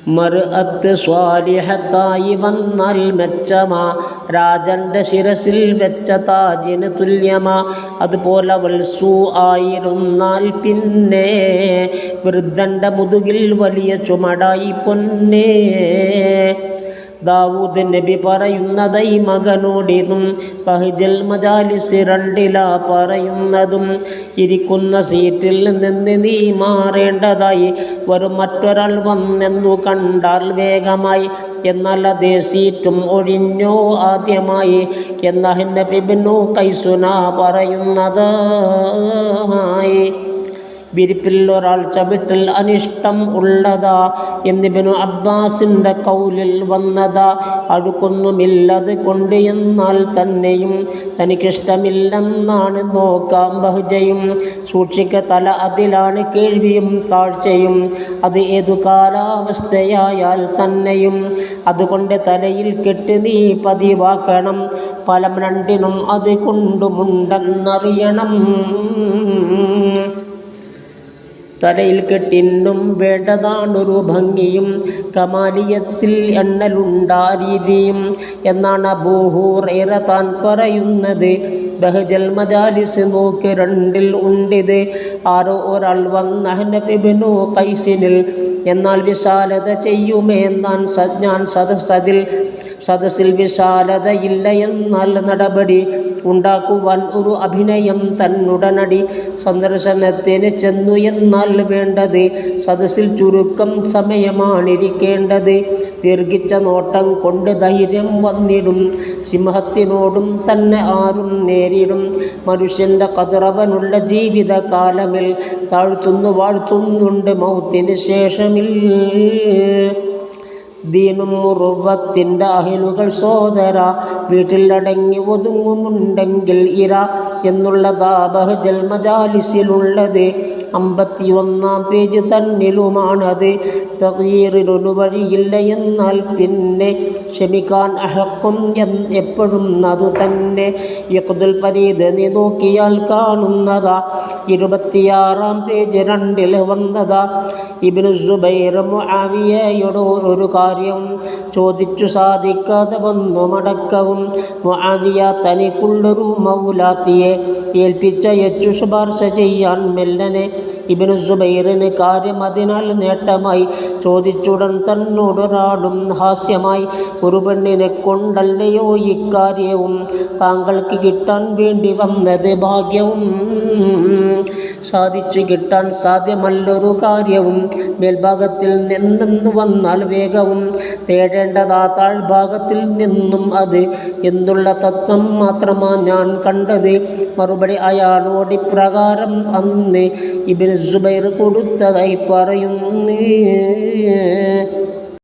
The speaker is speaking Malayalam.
മർഅത്ത് സ്വാലിഹത്തായി വന്നാൽ മെച്ചമാ, രാജന്റെ ശിരസിൽ വെച്ച താജിന് തുല്യമാ. അതുപോലെ അവൾ സൂ ആയിരുന്നാൽ പിന്നെ വൃദ്ധന്റെ മുതുകിൽ വലിയ ചുമടായി പൊന്നേ. ദാവൂദ് നബി പറയുന്നതൈ മകനോടിതും ബഹ്ജൽ മജാലിസ് 2 പറയുന്നതും. ഇരിക്കുന്ന സീറ്റിൽ നിന്ന് നീ മാറേണ്ടതായി വരും മറ്റൊരാൾ വന്നെന്നു കണ്ടാൽ വേഗമായി, എന്നാൽ അതേ സീറ്റും ഒഴിഞ്ഞോ ആദ്യമായി എന്ന ഹനഫ് ഇബ്നു ഖൈസുന പറയുന്നതായി. വിരിപ്പിൽ ഒരാൾ ചവിട്ടൽ അനിഷ്ടം ഉള്ളതാ എന്നിബ്നു അബ്ബാസിൻ്റെ കൗലിൽ വന്നതാ. അഴുക്കൊന്നുമില്ലത് കൊണ്ട് എന്നാൽ തന്നെയും തനിക്കിഷ്ടമില്ലെന്നാണ് നോക്കാം ബഹ്ജയും. സൂക്ഷിക്ക തല അതിലാണ് കേൾവിയും കാഴ്ചയും, അത് ഏതു കാലാവസ്ഥയായാൽ തന്നെയും. അതുകൊണ്ട് തലയിൽ കെട്ട് നീ പതിവാക്കണം, ഫലം 2നും അത് കൊണ്ടുമുണ്ടെന്നറിയണം. തലയിൽ കെട്ടിന്നും വേണ്ടതാണൊരു ഭംഗിയും കമാലിയത്തിൽ എണ്ണലുണ്ടാ രീതിയും എന്നാണ് അബൂ ഹുറൈറ താൻ പറയുന്നത്. ബഹ്ജൽ മജാലിസ് നോക്ക് 2 ഉണ്ടിത്. ആരോ ഒരാൾ വന്ന ഹനഫ് ഇബ്നു ഖൈസിനിൽ, എന്നാൽ വിശാലത ചെയ്യുമേ ഞാൻ സദസ്സിൽ വിശാലതയില്ല എന്നാൽ നടപടി ഉണ്ടാക്കുവാൻ ഒരു അഭിനയം തന്നുടനടി. സന്ദർശനത്തിന് ചെന്നു എന്നാൽ വേണ്ടത് സദസ്സിൽ ചുരുക്കം സമയമാണിരിക്കേണ്ടത്. ദീർഘിച്ച നോട്ടം കൊണ്ട് ധൈര്യം വന്നിടും, സിംഹത്തിനോടും തന്നെ ആരും നേരിടും. മനുഷ്യൻ്റെ കതിറവനുള്ള ജീവിതകാലമിൽ താഴ്ത്തുന്നു വാഴ്ത്തുന്നുണ്ട് മൗത്തിന് ശേഷമിൽ. ദീനും മുറുവത്തിൻ്റെ അഹിലുകൾ സോദര, വീട്ടിൽ അടങ്ങി ഒതുങ്ങുമുണ്ടെങ്കിൽ ഇര എന്നുള്ളതാ ബഹ്ജൽ മജാലിസിലുള്ളത്. 51-ാം പേജ് തന്നിലുമാണത്. തഗ്യീറിനൊരു വഴിയില്ല എന്നാൽ പിന്നെ ക്ഷമിക്കാൻ അഹക്കും എപ്പോഴും അതു തന്നെ. യഖ്ദുൽ ഫരീദ് നീ നോക്കിയാൽ കാണുന്നതാ. 26-ാം പേജ് 2 വന്നതാ. ഇബ്നു സുബൈർ മുആവിയയോട് ഒരു കാര്യം ചോദിച്ചു സാധിക്കാതെ വന്നു മടക്കവും. മുആവിയ തനിക്കുള്ളൊരു മൗലാത്തിയെ ഏൽപ്പിച്ചയച്ചു ശുപാർശ ചെയ്യാൻ മെല്ലനെ. ഇബ്നു സുബൈറിന് കാര്യം അതിനാൽ നേട്ടമായി. ചോദിച്ചുടൻ തന്നോടൊരാളും ഹാസ്യമായി, ഒരു പെണ്ണിനെ കൊണ്ടല്ലയോ ഇക്കാര്യവും താങ്കൾക്ക് കിട്ടാൻ വേണ്ടി വന്നത് ഭാഗ്യവും. സാധിച്ചു കിട്ടാൻ സാധ്യമല്ലൊരു കാര്യവും മേൽഭാഗത്തിൽ നിന്നെന്നു വന്നാൽ വേഗവും തേടേണ്ടതാ താഴ്ഭാഗത്തിൽ നിന്നും അത് എന്നുള്ള തത്വം മാത്രമാ ഞാൻ കണ്ടത്. മറുപടി അയാളോട് ഇപ്രകാരം അന്ന് ഇബ്നു സുബൈർ കൊടുത്തതായി പറയുന്നു.